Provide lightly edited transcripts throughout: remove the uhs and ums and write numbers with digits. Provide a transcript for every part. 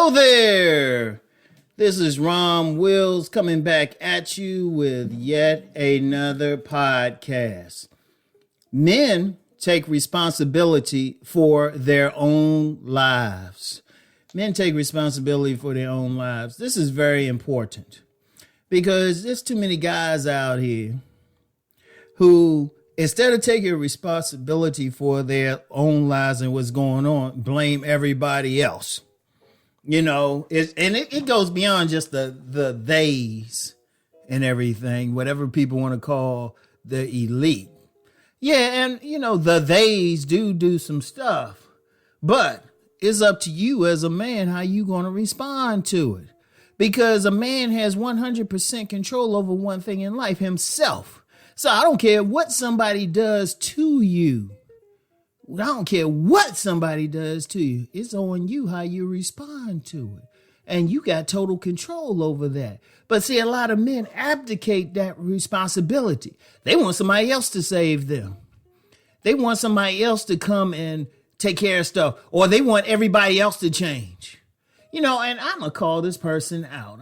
Hello there. This is Rom Wills coming back at you with yet another podcast. Men take responsibility for their own lives. Men take responsibility for their own lives. This is very important because there's too many guys out here who, instead of taking responsibility for their own lives and what's going on, blame everybody else. You know, it goes beyond just the theys and everything, whatever people want to call the elite. Yeah, and, you know, the theys do some stuff. But it's up to you as a man how you going to respond to it. Because a man has 100% control over one thing in life, himself. So I don't care what somebody does to you. I don't care what somebody does to you. It's on you how you respond to it. And you got total control over that. But see, a lot of men abdicate that responsibility. They want somebody else to save them. They want somebody else to come and take care of stuff. Or they want everybody else to change. You know, and I'm going to call this person out.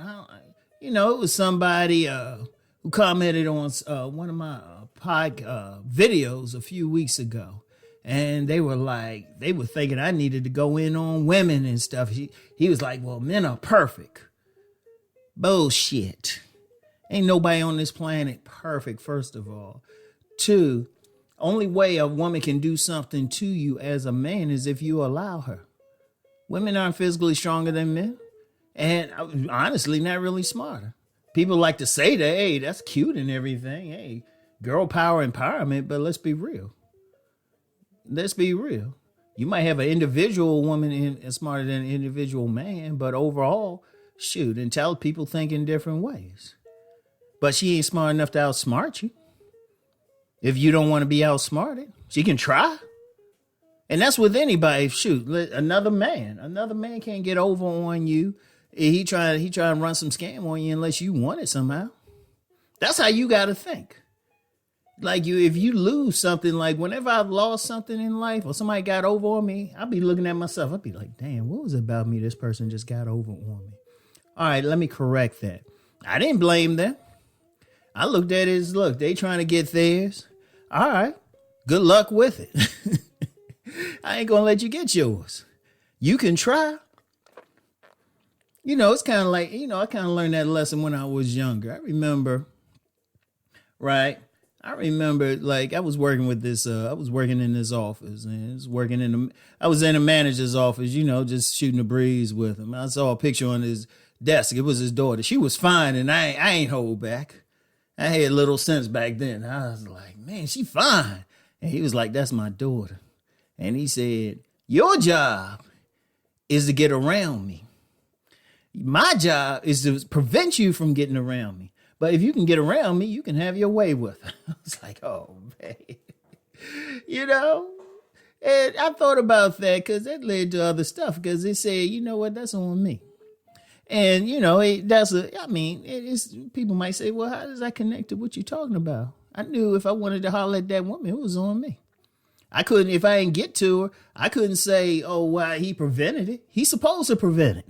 It was somebody who commented on one of my videos a few weeks ago. And they were thinking I needed to go in on women and stuff. He was like, well, men are perfect. Bullshit. Ain't nobody on this planet perfect, first of all. Two, only way a woman can do something to you as a man is if you allow her. Women aren't physically stronger than men. And honestly, not really smarter. People like to say that, hey, that's cute and everything. Hey, girl power empowerment, but let's be real. Let's be real. You might have an individual woman smarter than an individual man, but overall, intelligent people think in different ways. But she ain't smart enough to outsmart you. If you don't want to be outsmarted, she can try. And that's with anybody. Another man can't get over on you. He try and run some scam on you unless you want it somehow. That's how you got to think. Like if you lose something, like whenever I've lost something in life or somebody got over on me, I'll be looking at myself. I'll be like, damn, what was it about me? This person just got over on me. All right, let me correct that. I didn't blame them. I looked at it as, look, they trying to get theirs. All right, good luck with it. I ain't going to let you get yours. You can try. You know, it's kind of like, I kind of learned that lesson when I was younger. I remember, like I was working with this, I was working in this office and I was in a manager's office, just shooting a breeze with him. I saw a picture on his desk. It was his daughter. She was fine. And I ain't hold back. I had little sense back then. I was like, man, she fine. And he was like, that's my daughter. And he said, your job is to get around me. My job is to prevent you from getting around me. But if you can get around me, you can have your way with it. I was like, oh, man. And I thought about that because that led to other stuff because they said, you know what, that's on me. And, people might say, well, how does that connect to what you're talking about? I knew if I wanted to holler at that woman, it was on me. I couldn't, if I didn't get to her, I couldn't say, oh, why he prevented it. He's supposed to prevent it.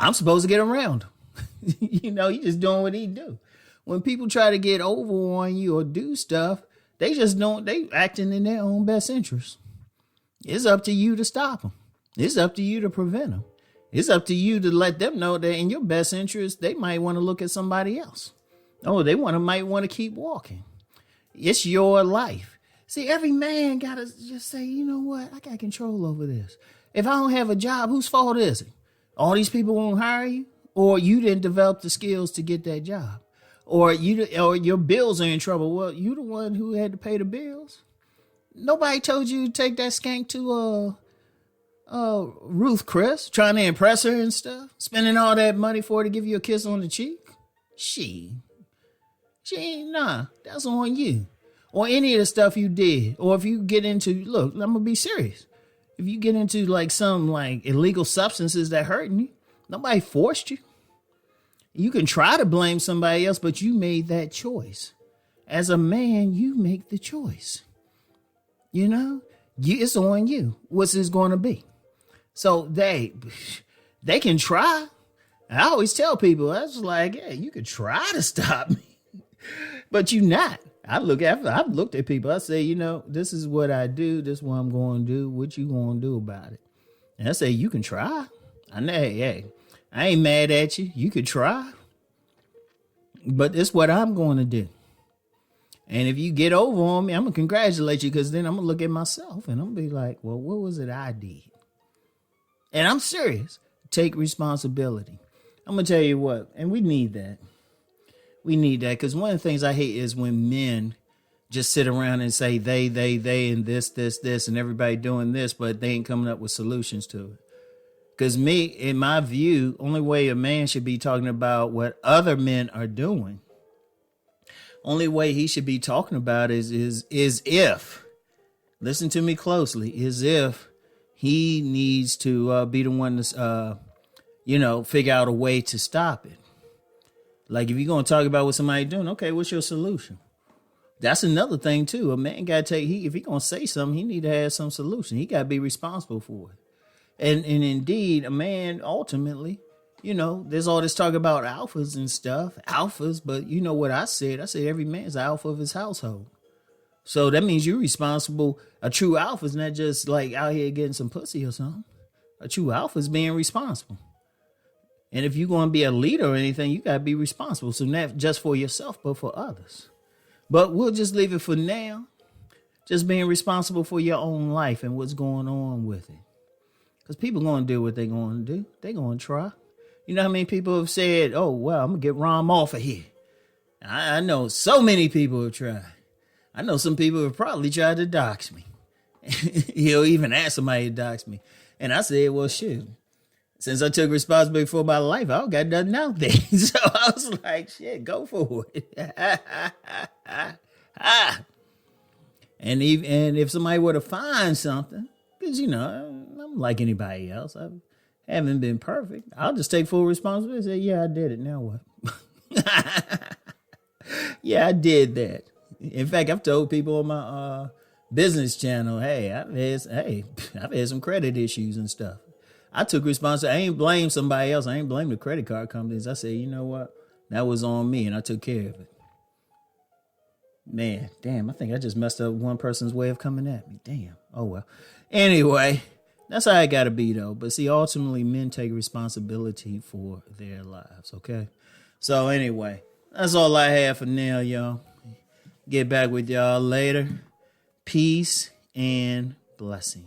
I'm supposed to get around him. He just doing what he do. When people try to get over on you or do stuff, they acting in their own best interest. It's up to you to stop them. It's up to you to prevent them. It's up to you to let them know that in your best interest, they might want to look at somebody else. Oh, they might want to keep walking. It's your life. See, every man got to just say, you know what? I got control over this. If I don't have a job, whose fault is it? All these people won't hire you? Or you didn't develop the skills to get that job, or your bills are in trouble. Well, you the one who had to pay the bills. Nobody told you to take that skank to Ruth Chris, trying to impress her and stuff, spending all that money for her to give you a kiss on the cheek. She ain't, that's on you. Or any of the stuff you did. Or if you get into, look, I'm gonna be serious. If you get into like some like illegal substances that hurting you, nobody forced you. You can try to blame somebody else, but you made that choice. As a man, you make the choice. It's on you. What's this going to be? So They can try. I always tell people, I was like, yeah, you could try to stop me, but you're not. I've looked at people. I say, this is what I do. This is what I'm going to do. What you going to do about it? And I say, you can try. I know, hey, I ain't mad at you. You could try. But it's what I'm going to do. And if you get over on me, I'm going to congratulate you, because then I'm going to look at myself and I'm going to be like, well, what was it I did? And I'm serious. Take responsibility. I'm going to tell you what, and we need that. We need that, because one of the things I hate is when men just sit around and say they, and this, and everybody doing this, but they ain't coming up with solutions to it. Because in my view, only way a man should be talking about what other men are doing, only way he should be talking about is if, listen to me closely, is if he needs to be the one to, figure out a way to stop it. Like, if you're going to talk about what somebody doing, okay, what's your solution? That's another thing, too. A man got to if he going to say something, he need to have some solution. He got to be responsible for it. And indeed, a man, ultimately, there's all this talk about alphas and stuff. Alphas, but you know what I said? I said every man's alpha of his household. So that means you're responsible. A true alpha is not just like out here getting some pussy or something. A true alpha is being responsible. And if you're going to be a leader or anything, you got to be responsible. So not just for yourself, but for others. But we'll just leave it for now. Just being responsible for your own life and what's going on with it. Because people going to do what they're going to do. They're going to try. You know how many people have said, oh, well, I'm going to get Rom off of here. I know so many people have tried. I know some people have probably tried to dox me. He'll even ask somebody to dox me. And I said, well, shit. Since I took responsibility for my life, I don't got nothing out there. So I was like, shit, go for it. And if somebody were to find something, because, I'm like anybody else. I haven't been perfect. I'll just take full responsibility and say, yeah, I did it. Now what? Yeah, I did that. In fact, I've told people on my business channel, hey, I've had some credit issues and stuff. I took responsibility. I ain't blame somebody else. I ain't blame the credit card companies. I said, you know what? That was on me, and I took care of it. Man, damn, I think I just messed up one person's way of coming at me. Damn. Oh, well. Anyway, that's how it got to be, though. But see, ultimately, men take responsibility for their lives, okay? So anyway, that's all I have for now, y'all. Get back with y'all later. Peace and blessings.